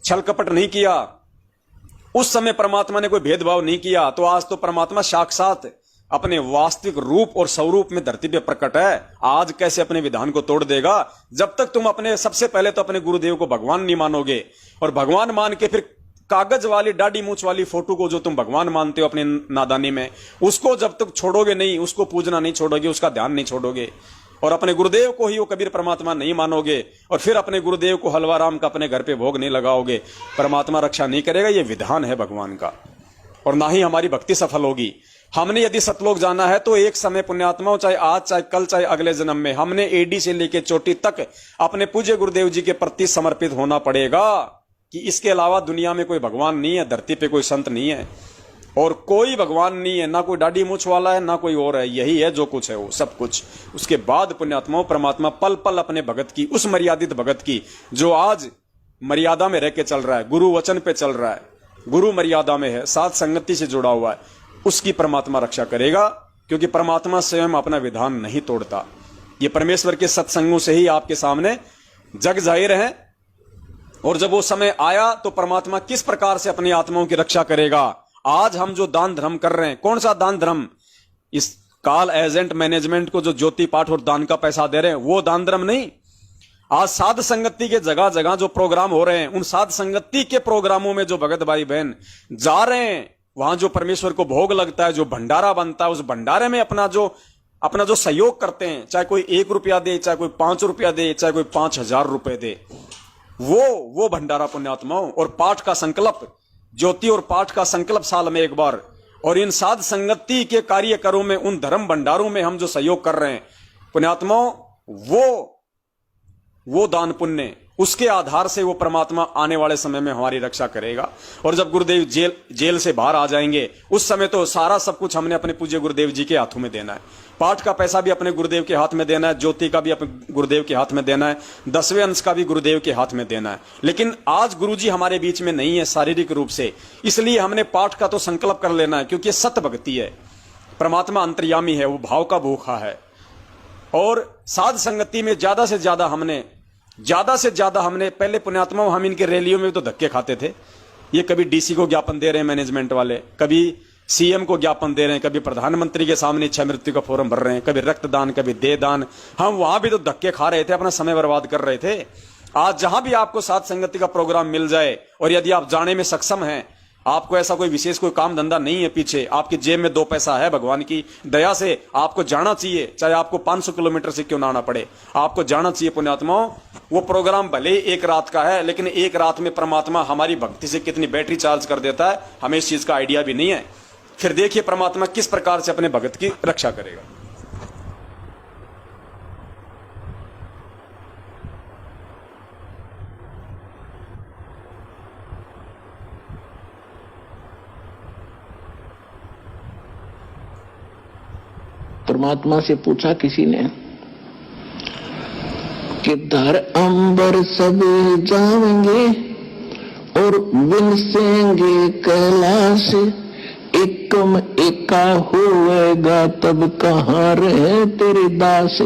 छल कपट नहीं किया, उस समय परमात्मा ने कोई भेदभाव नहीं किया, तो आज तो परमात्मा साक्षात अपने वास्तविक रूप और स्वरूप में धरती पे प्रकट है। आज कैसे अपने विधान को तोड़ देगा? जब तक तुम अपने सबसे पहले तो अपने गुरुदेव को भगवान नहीं मानोगे, और भगवान मान के फिर कागज वाली दाढ़ी मूछ वाली फोटो को जो तुम भगवान मानते हो अपने नादानी में, उसको जब तक छोड़ोगे नहीं, उसको पूजना नहीं छोड़ोगे, उसका ध्यान नहीं छोड़ोगे, और अपने गुरुदेव को ही वो कबीर परमात्मा नहीं मानोगे, और फिर अपने गुरुदेव को हलवा राम का अपने घर पे भोग नहीं लगाओगे, परमात्मा रक्षा नहीं करेगा। ये विधान है भगवान का, और ना ही हमारी भक्ति सफल होगी। हमने यदि सतलोक जाना है तो एक समय पुण्यात्माओं, चाहे आज चाहे कल चाहे अगले जन्म में, हमने एडी से लेकर चोटी तक अपने पूज्य गुरुदेव जी के प्रति समर्पित होना पड़ेगा कि इसके अलावा दुनिया में कोई भगवान नहीं है, धरती पे कोई संत नहीं है, और कोई भगवान नहीं है, ना कोई दाढ़ी मूछ वाला है, ना कोई और है। यही है जो कुछ है वो सब कुछ। उसके बाद पुण्यात्माओं, परमात्मा पल पल अपने भगत की, उस मर्यादित भगत की जो आज मर्यादा में रह के चल रहा है, गुरु वचन पे चल रहा है, गुरु मर्यादा में है, साथ संगति से जुड़ा हुआ है, उसकी परमात्मा रक्षा करेगा, क्योंकि परमात्मा स्वयं अपना विधान नहीं तोड़ता। ये परमेश्वर के सत्संगों से ही आपके सामने जग जाहिर है। और जब वो समय आया तो परमात्मा किस प्रकार से अपनी आत्माओं की रक्षा करेगा। आज हम जो दान धर्म कर रहे हैं, कौन सा दान धर्म? इस काल एजेंट मैनेजमेंट को जो ज्योति पाठ और दान का पैसा दे रहे हैं, वो दान धर्म नहीं। आज साध संगति के जगह जगह जो प्रोग्राम हो रहे हैं, उन साध संगति के प्रोग्रामों में जो भगत भाई बहन जा रहे हैं, वहां जो परमेश्वर को भोग लगता है, जो भंडारा बनता है, उस भंडारे में अपना जो सहयोग करते हैं, चाहे कोई 1 रुपया दे, चाहे कोई 5 रुपया दे, चाहे कोई 5,000 रुपए दे, वो भंडारा पुण्यात्माओं। और पाठ का संकल्प, ज्योति और पाठ का संकल्प साल में एक बार, और इन साध संगति के कार्यकरों में, उन धर्म भंडारों में हम जो सहयोग कर रहे हैं पुण्यात्माओं, वो दान पुण्य, उसके आधार से वो परमात्मा आने वाले समय में हमारी रक्षा करेगा। और जब गुरुदेव जेल से बाहर आ जाएंगे, उस समय तो सारा सब कुछ हमने अपने पूज्य गुरुदेव जी के हाथों में देना है। पाठ का पैसा भी अपने गुरुदेव के हाथ में देना है, ज्योति का भी अपने गुरुदेव के हाथ में देना है, 10वें अंश का भी गुरुदेव के हाथ में देना है। लेकिन आज गुरुजी हमारे बीच में नहीं है शारीरिक रूप से, इसलिए हमने पाठ का तो संकल्प कर लेना है, क्योंकि सत्य भक्ति है, परमात्मा अंतर्यामी है, वो भाव का भूखा है। और साध संगति में ज्यादा से ज्यादा हमने पहले पुण्यात्माओं, हम इनके रैलियों में तो धक्के खाते थे। ये कभी डीसी को ज्ञापन दे रहे हैं मैनेजमेंट वाले, कभी सीएम को ज्ञापन दे रहे हैं, कभी प्रधानमंत्री के सामने इच्छा मृत्यु का फोरम भर रहे हैं, कभी रक्तदान, कभी देहदान। हम वहां भी तो धक्के खा रहे थे, अपना समय बर्बाद कर रहे थे। आज जहां भी आपको साध संगति का प्रोग्राम मिल जाए, और यदि आप जाने में सक्षम हैं, आपको ऐसा कोई विशेष कोई काम धंधा नहीं है पीछे, आपकी जेब में 2 पैसा है, भगवान की दया से आपको जाना चाहिए, चाहे आपको 500 किलोमीटर से क्यों ना आना पड़े, आपको जाना चाहिए पुण्यात्माओं। वो प्रोग्राम भले ही 1 रात का है, लेकिन 1 रात में परमात्मा हमारी भक्ति से कितनी बैटरी चार्ज कर देता है, हमें इस चीज का आइडिया भी नहीं है। फिर देखिए परमात्मा किस प्रकार से अपने भगत की रक्षा करेगा। परमात्मा से पूछा किसी ने कि धर अंबर सब जाएंगे और बिनसेंगे कैलाश, एकम एका होएगा तब कहाँ रहे तेरे दास।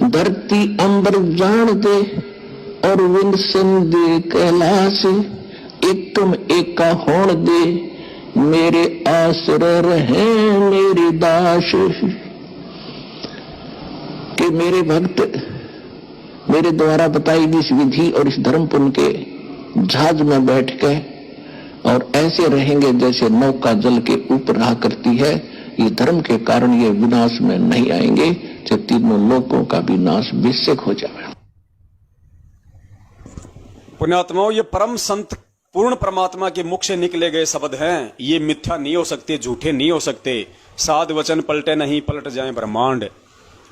धरती अंबर जान दे और बिनसें दे कैलाश, एकम एका होण दे मेरे आश्रय रहे मेरी दास। कि मेरे भक्त मेरे द्वारा बताई गई इस विधि और इस धर्म पुण्य के जहाज में बैठ के और ऐसे रहेंगे जैसे नौका जल के ऊपर रहा करती है। ये धर्म के कारण ये विनाश में नहीं आएंगे, जो तीनों लोगों का भी नाश बेशक हो जाए। पुण्यात्माओं, ये परम संत पूर्ण परमात्मा के मुख से निकले गए शब्द हैं। ये मिथ्या नहीं हो सकते, झूठे नहीं हो सकते। साध वचन पलटे नहीं, पलट जाए ब्रह्मांड।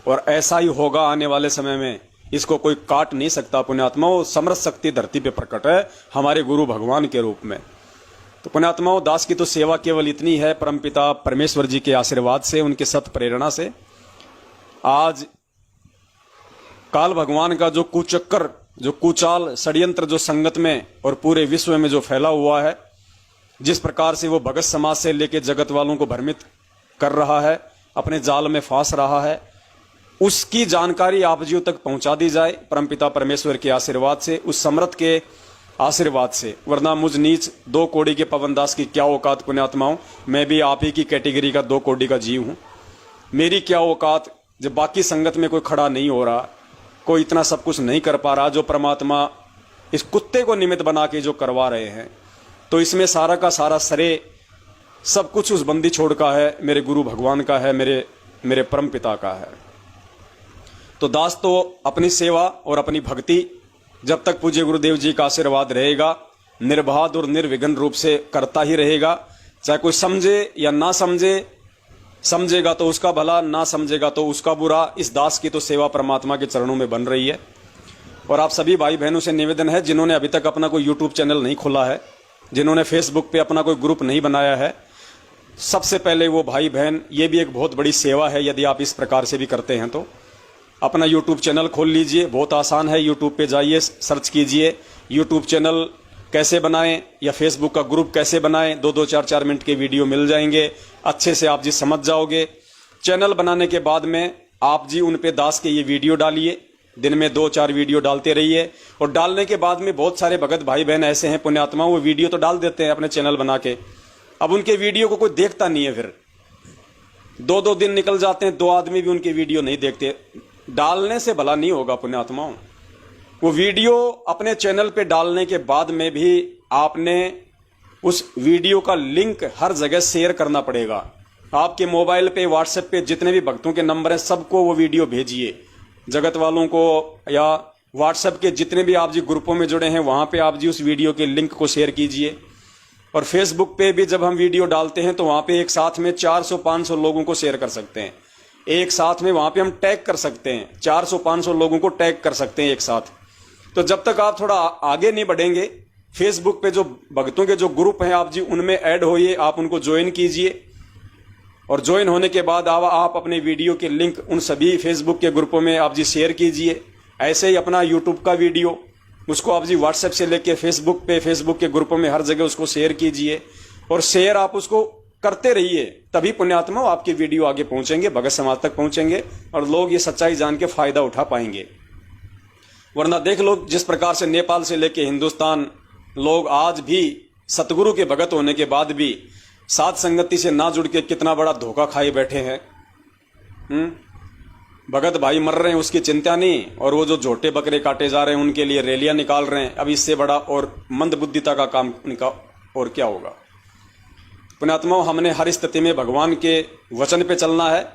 और ऐसा ही होगा आने वाले समय में, इसको कोई काट नहीं सकता। पुण्यात्माओं, समर्थ शक्ति धरती पे प्रकट है हमारे गुरु भगवान के रूप में। तो पुण्यात्माओं, दास की तो सेवा केवल इतनी है, परमपिता परमेश्वर जी के आशीर्वाद से, उनके सत प्रेरणा से आज काल भगवान का जो कुचक्कर, जो कुचाल षड्यंत्र जो संगत में और पूरे विश्व में जो फैला हुआ है, जिस प्रकार से वो भगत समाज से लेकर जगत वालों को भ्रमित कर रहा है, अपने जाल में फांस रहा है, उसकी जानकारी आप जीव तक पहुंचा दी जाए परमपिता परमेश्वर के आशीर्वाद से, उस समर्थ के आशीर्वाद से। वरना मुझ नीच 2 कौड़ी के पवन दास की क्या औकात पुण्यात्माओं, मैं भी आप ही की कैटेगरी का 2 कौड़ी का जीव हूं। मेरी क्या औकात जब बाकी संगत में कोई खड़ा नहीं हो रहा, कोई इतना सब कुछ नहीं कर पा रहा जो परमात्मा इस कुत्ते को निमित्त बना के जो करवा रहे हैं। तो इसमें सारा का सारा श्रेय सब कुछ उस बंदी छोड़ का है, मेरे गुरु भगवान का है, मेरे परम पिता का है। तो दास तो अपनी सेवा और अपनी भक्ति जब तक पूज्य गुरुदेव जी का आशीर्वाद रहेगा, निर्बाध और निर्विघ्न रूप से करता ही रहेगा। चाहे कोई समझे या ना समझे, समझेगा तो उसका भला, ना समझेगा तो उसका बुरा। इस दास की तो सेवा परमात्मा के चरणों में बन रही है। और आप सभी भाई बहनों से निवेदन है, जिन्होंने अभी तक अपना कोई यूट्यूब चैनल नहीं खोला है, जिन्होंने फेसबुक पे अपना कोई ग्रुप नहीं बनाया है, सबसे पहले वो भाई बहन, ये भी एक बहुत बड़ी सेवा है। यदि आप इस प्रकार से भी करते हैं तो अपना यूट्यूब चैनल खोल लीजिए। बहुत आसान है, यूट्यूब पे जाइए, सर्च कीजिए यूट्यूब चैनल कैसे बनाएं या फेसबुक का ग्रुप कैसे बनाएं। 2-2, 4-4 मिनट के वीडियो मिल जाएंगे, अच्छे से आप जी समझ जाओगे। चैनल बनाने के बाद में आप जी उन पे दास के ये वीडियो डालिए, दिन में 2-4 वीडियो डालते रहिए। और डालने के बाद में बहुत सारे भगत भाई बहन ऐसे हैं पुण्यात्मा, वो वीडियो तो डाल देते हैं अपने चैनल बना के, अब उनके वीडियो को कोई देखता नहीं है। फिर 2-2 दिन निकल जाते हैं, 2 आदमी भी उनके वीडियो नहीं देखते। डालने से भला नहीं होगा पुण्यात्माओं। वो वीडियो अपने चैनल पे डालने के बाद में भी आपने उस वीडियो का लिंक हर जगह शेयर करना पड़ेगा। आपके मोबाइल पे, व्हाट्सएप पे जितने भी भक्तों के नंबर हैं, सबको वो वीडियो भेजिए, जगत वालों को या व्हाट्सएप के जितने भी आप जी ग्रुपों में जुड़े हैं वहां पे आप जी उस वीडियो के लिंक को शेयर कीजिए। और फेसबुक पे भी जब हम वीडियो डालते हैं तो वहां पे एक साथ में 400-500 लोगों को शेयर कर सकते हैं। एक साथ में वहां पे हम टैग कर सकते हैं, 400-500 लोगों को टैग कर सकते हैं एक साथ। तो जब तक आप थोड़ा आगे नहीं बढ़ेंगे, फेसबुक पे जो भक्तों के जो ग्रुप हैं आप जी उनमें ऐड होइए, आप उनको ज्वाइन कीजिए। और ज्वाइन होने के बाद आप अपने वीडियो के लिंक उन सभी फेसबुक के ग्रुपों में आप जी शेयर कीजिए। ऐसे ही अपना यूट्यूब का वीडियो उसको आप जी व्हाट्सएप से लेके फेसबुक पे, फेसबुक के ग्रुपों में हर जगह उसको शेयर कीजिए। और शेयर आप उसको करते रहिए, तभी पुण्यात्मा आपके वीडियो आगे पहुंचेंगे, भगत समाज तक पहुंचेंगे और लोग ये सच्चाई जान के फायदा उठा पाएंगे। वरना देख लो जिस प्रकार से नेपाल से लेके हिंदुस्तान लोग आज भी सतगुरु के भगत होने के बाद भी साथ संगति से ना जुड़ के कितना बड़ा धोखा खाए बैठे हैं। भगत भाई मर रहे हैं उसकी चिंता नहीं, और वो जो झोटे बकरे काटे जा रहे हैं उनके लिए रैलियां निकाल रहे हैं। अब इससे बड़ा और मंदबुद्धिता का काम उनका और क्या होगा। पुण्यात्माओं, हमने हर स्थिति में भगवान के वचन पे चलना है।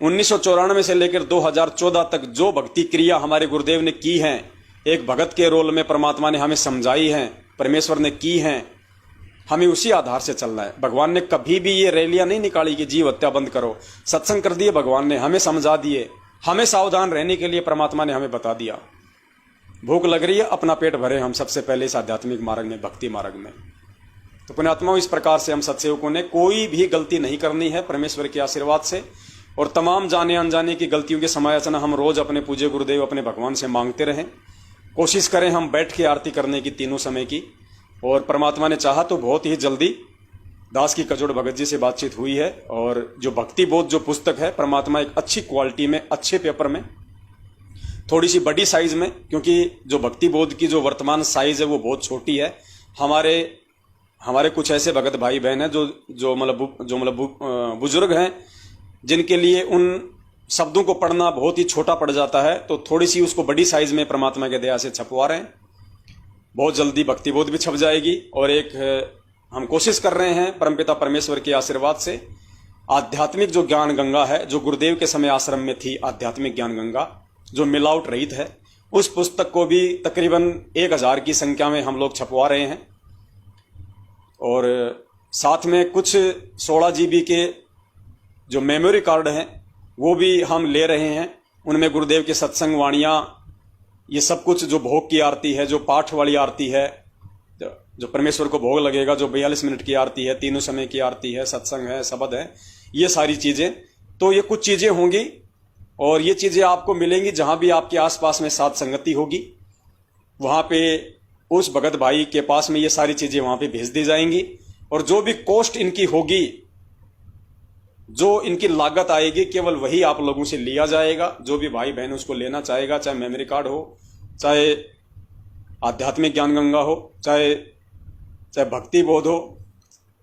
1994 से लेकर 2014 तक जो भक्ति क्रिया हमारे गुरुदेव ने की हैं, एक भगत के रोल में परमात्मा ने हमें समझाई हैं, परमेश्वर ने की हैं, हमें उसी आधार से चलना है। भगवान ने कभी भी ये रैलियां नहीं निकाली कि जीव हत्या बंद करो। सत्संग कर दिए भगवान ने, हमें समझा दिए, हमें सावधान रहने के लिए परमात्मा ने हमें बता दिया। भूख लग रही है, अपना पेट भरे हम सबसे पहले इस आध्यात्मिक मार्ग में, भक्ति मार्ग में। तो पुण्यात्माओं, इस प्रकार से हम सत्सेवकों ने कोई भी गलती नहीं करनी है परमेश्वर के आशीर्वाद से। और तमाम जाने अनजाने की गलतियों की समालोचना हम रोज अपने पूज्य गुरुदेव अपने भगवान से मांगते रहें। कोशिश करें हम बैठ के आरती करने की तीनों समय की। और परमात्मा ने चाहा तो बहुत ही जल्दी दास की कजोड़ भगत जी से बातचीत हुई है। और जो भक्ति बोध जो पुस्तक है, परमात्मा एक अच्छी क्वालिटी में, अच्छे पेपर में, थोड़ी सी बड़ी साइज में, क्योंकि जो भक्ति बोध की जो वर्तमान साइज है वो बहुत छोटी है। हमारे कुछ ऐसे भगत भाई बहन हैं जो मतलब बुजुर्ग हैं, जिनके लिए उन शब्दों को पढ़ना बहुत ही छोटा पड़ जाता है। तो थोड़ी सी उसको बड़ी साइज में परमात्मा के दया से छपवा रहे हैं। बहुत जल्दी भक्ति बोध भी छप जाएगी। और एक हम कोशिश कर रहे हैं परमपिता परमेश्वर के आशीर्वाद से आध्यात्मिक जो ज्ञान गंगा है, जो गुरुदेव के समय आश्रम में थी, आध्यात्मिक ज्ञान गंगा जो मिलावट रहित है, उस पुस्तक को भी तकरीबन 1000 की संख्या में हम लोग छपवा रहे हैं। और साथ में कुछ 16 GB के जो मेमोरी कार्ड हैं वो भी हम ले रहे हैं। उनमें गुरुदेव के सत्संग वाणियाँ, ये सब कुछ, जो भोग की आरती है, जो पाठ वाली आरती है, जो परमेश्वर को भोग लगेगा, जो 42 मिनट की आरती है, तीनों समय की आरती है, सत्संग है, शब्द है, ये सारी चीजें, तो ये कुछ चीजें होंगी। और ये चीजें आपको मिलेंगी जहां भी आपके आसपास में साथ संगति होगी, वहां पे उस भगत भाई के पास में ये सारी चीजें वहां पे भेज दी जाएंगी। और जो भी कॉस्ट इनकी होगी, जो इनकी लागत आएगी, केवल वही आप लोगों से लिया जाएगा। जो भी भाई बहन उसको लेना चाहेगा, चाहे मेमोरी कार्ड हो, चाहे आध्यात्मिक ज्ञान गंगा हो, चाहे भक्ति बोध हो,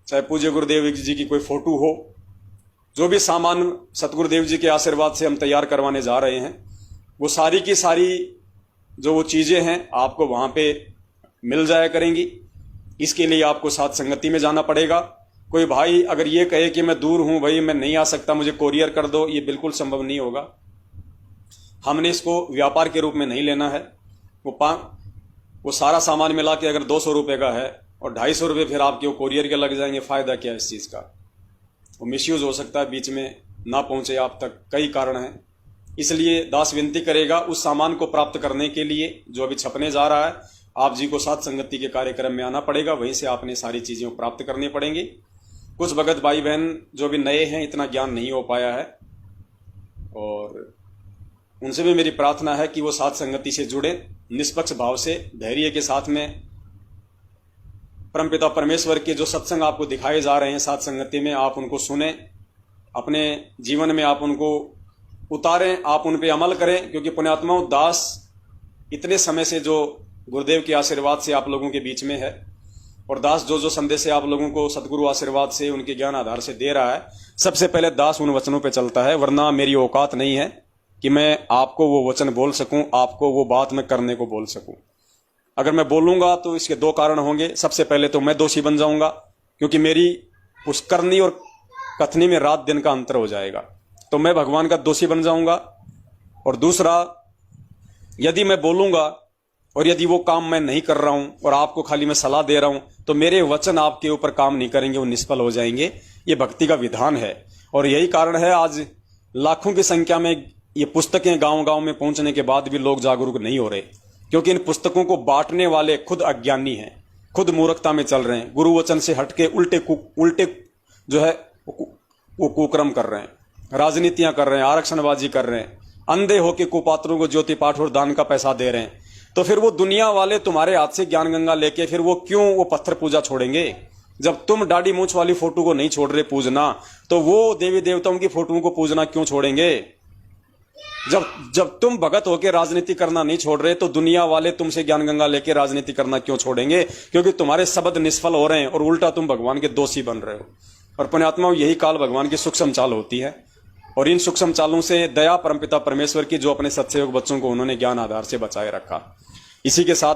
चाहे पूज्य गुरुदेव जी की कोई फोटो हो, जो भी सामान सतगुरुदेव जी के आशीर्वाद से हम तैयार करवाने जा रहे हैं, वो सारी की सारी जो वो चीजें हैं आपको वहां पे मिल जाया करेंगी। इसके लिए आपको साथ संगति में जाना पड़ेगा। कोई भाई अगर ये कहे कि मैं दूर हूं भाई, मैं नहीं आ सकता, मुझे कोरियर कर दो, ये बिल्कुल संभव नहीं होगा। हमने इसको व्यापार के रूप में नहीं लेना है। वो सारा सामान मिला के अगर 200 रुपए का है और 250 रुपये फिर आपके वो कोरियर के लग जाएंगे, फायदा क्या है इस चीज का। वो मिसयूज हो सकता है, बीच में ना पहुंचे आप तक, कई कारण हैं। इसलिए दास विनती करेगा उस सामान को प्राप्त करने के लिए जो अभी छपने जा रहा है, आप जी को साथ संगति के कार्यक्रम में आना पड़ेगा, वहीं से आपने सारी चीजें प्राप्त करनी पड़ेंगी। कुछ भगत भाई बहन जो भी नए हैं, इतना ज्ञान नहीं हो पाया है, और उनसे भी मेरी प्रार्थना है कि वो साथ संगति से जुड़े, निष्पक्ष भाव से, धैर्य के साथ में। परमपिता परमेश्वर के जो सत्संग आपको दिखाए जा रहे हैं साथ संगति में, आप उनको सुने, अपने जीवन में आप उनको उतारें, आप उन पे अमल करें। क्योंकि पुण्यात्माओं, दास इतने समय से जो गुरुदेव के आशीर्वाद से आप लोगों के बीच में है, और दास जो संदेश आप लोगों को सदगुरु आशीर्वाद से, उनके ज्ञान आधार से दे रहा है, सबसे पहले दास उन वचनों पे चलता है। वरना मेरी औकात नहीं है कि मैं आपको वो वचन बोल सकूं, आपको वो बात मैं करने को बोल सकूं। अगर मैं बोलूंगा तो इसके 2 कारण होंगे। सबसे पहले तो मैं दोषी बन जाऊंगा, क्योंकि मेरी उस करनी और कथनी में रात दिन का अंतर हो जाएगा, तो मैं भगवान का दोषी बन जाऊंगा। और दूसरा, यदि मैं बोलूंगा और यदि वो काम मैं नहीं कर रहा हूं और आपको खाली मैं सलाह दे रहा हूं तो मेरे वचन आपके ऊपर काम नहीं करेंगे, वो निष्फल हो जाएंगे। ये भक्ति का विधान है। और यही कारण है आज लाखों की संख्या में ये पुस्तकें गांव गांव में पहुंचने के बाद भी लोग जागरूक नहीं हो रहे, क्योंकि इन पुस्तकों को बांटने वाले खुद अज्ञानी हैं, खुद मूर्खता में चल रहे हैं, गुरु वचन से हटके उल्टे जो है वो कुक्रम कर रहे हैं, राजनीतियां कर रहे हैं, आरक्षणबाजी कर रहे हैं, अंधे होके कुपात्रों को ज्योति पाठ और दान का पैसा दे रहे हैं। तो फिर वो दुनिया वाले तुम्हारे हाथ से ज्ञान गंगा लेके फिर वो क्यों वो पत्थर पूजा छोड़ेंगे? जब तुम दाढ़ी मूंछ वाली फोटो को नहीं छोड़ रहे पूजना, तो वो देवी देवताओं की फोटोओं को पूजना क्यों छोड़ेंगे? जब तुम भगत होके राजनीति करना नहीं छोड़ रहे तो दुनिया वाले तुमसे ज्ञान गंगा लेके राजनीति करना क्यों छोड़ेंगे? क्योंकि तुम्हारे शब्द निष्फल हो रहे हैं और उल्टा तुम भगवान के दोषी बन रहे हो। और पुण्यात्माओं, यही काल भगवान की सूक्ष्म चाल होती है। और इन सूक्ष्म चालों से दया परमपिता परमेश्वर की, जो अपने सत्सयोग बच्चों को उन्होंने ज्ञान आधार से बचाए रखा। इसी के साथ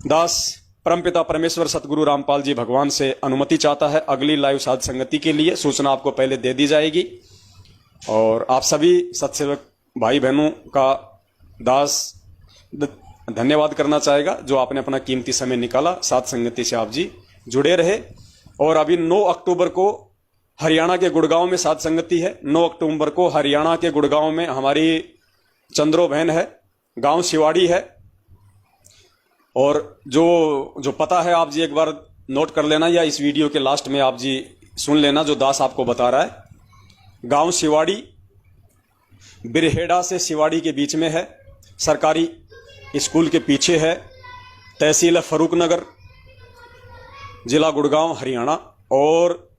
दास परमपिता परमेश्वर सतगुरु रामपाल जी भगवान से अनुमति चाहता है अगली लाइव साध संगति के लिए। सूचना आपको पहले दे दी जाएगी और आप सभी सत्सेवक भाई बहनों का दास धन्यवाद करना चाहेगा, जो आपने अपना कीमती समय निकाला। साध संगति से आप जी जुड़े रहे। और अभी 9 अक्टूबर को हरियाणा के गुड़गांव में साध संगति है। 9 अक्टूबर को हरियाणा के गुड़गांव में हमारी चंद्रो बहन है, गांव शिवाड़ी है। और जो पता है आप जी एक बार नोट कर लेना, या इस वीडियो के लास्ट में आप जी सुन लेना जो दास आपको बता रहा है। गांव शिवाड़ी बिरहेड़ा से शिवाड़ी के बीच में है, सरकारी स्कूल के पीछे है, तहसील है फरूखनगर, जिला गुड़गांव हरियाणा। और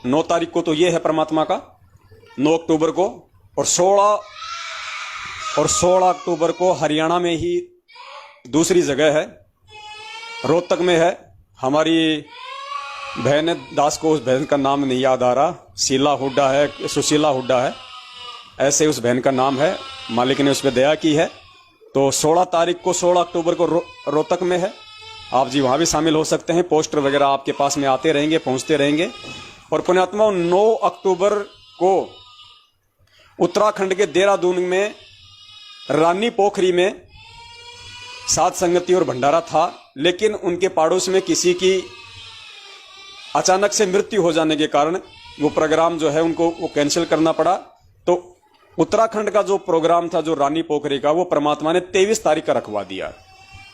9 तारीख को तो ये है परमात्मा का, 9 अक्टूबर को। और 16 अक्टूबर को हरियाणा में ही दूसरी जगह है, रोहतक में है। हमारी बहन है, दास को उस बहन का नाम नहीं याद आ रहा, शीला हुड्डा है, सुशीला हुड्डा है, ऐसे उस बहन का नाम है, मालिक ने उस पर दया की है। तो 16 तारीख को 16 अक्टूबर को रोहतक में है, आप जी वहां भी शामिल हो सकते हैं। पोस्टर वगैरह आपके पास में आते रहेंगे, पहुंचते रहेंगे। और पुण्यात्माओं, 9 अक्टूबर को उत्तराखंड के देहरादून में रानी पोखरी में साध संगति और भंडारा था, लेकिन उनके पड़ोस में किसी की अचानक से मृत्यु हो जाने के कारण वो प्रोग्राम जो है उनको वो कैंसिल करना पड़ा। तो उत्तराखंड का जो प्रोग्राम था जो रानी पोखरी का, वो परमात्मा ने 23 तारीख का रखवा दिया।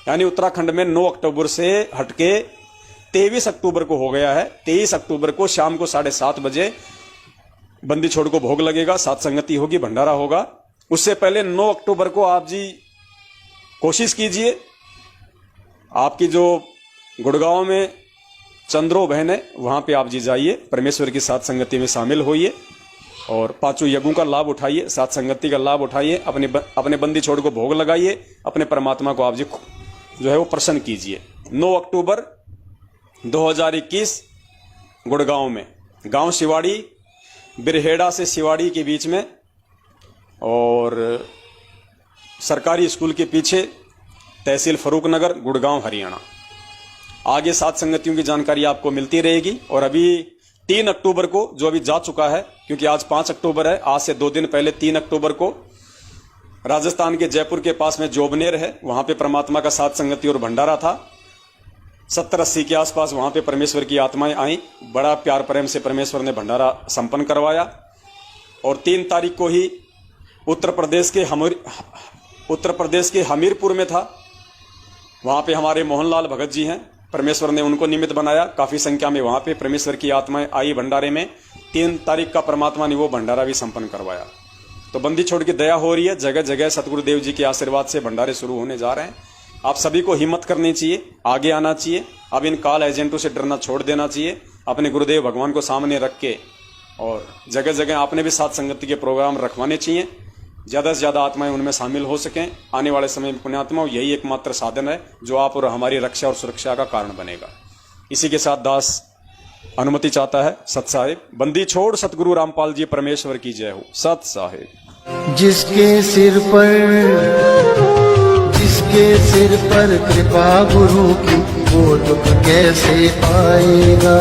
यानी उत्तराखंड में 9 अक्टूबर से हटके 23 अक्टूबर को हो गया है। 23 अक्टूबर को शाम को 7:30 बजे बंदी छोड़ को भोग लगेगा, साध संगति होगी, भंडारा होगा। उससे पहले 9 अक्टूबर को आप जी कोशिश कीजिए, आपकी जो गुड़गांव में चंद्रो बहन है वहां पे आप जी जाइए, परमेश्वर की साध संगति में शामिल होइए और 5 यज्ञों का लाभ उठाइए, साध संगति का लाभ उठाइए, अपने बंदी छोड़ को भोग लगाइए, अपने परमात्मा को आप जी जो है वो प्रसन्न कीजिए। 9 अक्टूबर 2021 गुड़गांव में, गांव शिवाड़ी, बिरहेड़ा से शिवाड़ी के बीच में और सरकारी स्कूल के पीछे, तहसील फरूखनगर, गुड़गांव हरियाणा। आगे साध संगतियों की जानकारी आपको मिलती रहेगी। और अभी 3 अक्टूबर को, जो अभी जा चुका है, क्योंकि आज 5 अक्टूबर है, आज से 2 दिन पहले 3 अक्टूबर को राजस्थान के जयपुर के पास में जोबनेर है, वहां पे परमात्मा का साध संगति और भंडारा था। 70-80 के आसपास वहां पे परमेश्वर की आत्माएं आई, बड़ा प्यार प्रेम से परमेश्वर ने भंडारा संपन्न करवाया। और 3 तारीख को ही उत्तर प्रदेश के हमीरपुर में था, वहां पे हमारे मोहनलाल भगत जी हैं, परमेश्वर ने उनको निमित्त बनाया। काफी संख्या में वहां पे परमेश्वर की आत्माएं आई भंडारे में। 3 तारीख का परमात्मा ने वो भंडारा भी संपन्न करवाया। तो बंदी छोड़ की दया हो रही है, जगह जगह सतगुरुदेव जी के आशीर्वाद से भंडारे शुरू होने जा रहे हैं। आप सभी को हिम्मत करनी चाहिए, आगे आना चाहिए। अब इन काल एजेंटों से डरना छोड़ देना चाहिए, अपने गुरुदेव भगवान को सामने रख के। और जगह जगह आपने भी साध संगति के प्रोग्राम रखवाने चाहिए, ज्यादा से ज्यादा आत्माएं उनमें शामिल हो सकें। आने वाले समय में पुण्यात्माओं, यही एकमात्र साधन है जो आप और हमारी रक्षा और सुरक्षा का कारण बनेगा। इसी के साथ दास अनुमति चाहता है। सत साहिब, बंदी छोड़ सतगुरु रामपाल जी परमेश्वर की जय हो। सत साहिब। जिसके सिर पर कृपा गुरु की, वो दुख कैसे पाएगा।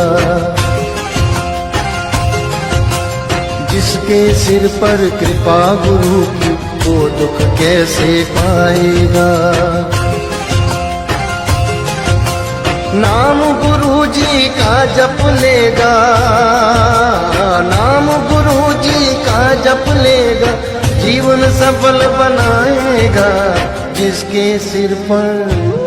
जिसके सिर पर कृपा गुरु की, वो दुख कैसे पाएगा। नाम गुरु जी का जप लेगा, नाम गुरु जी का जप लेगा, जीवन सफल बनाएगा। जिसके सिर पर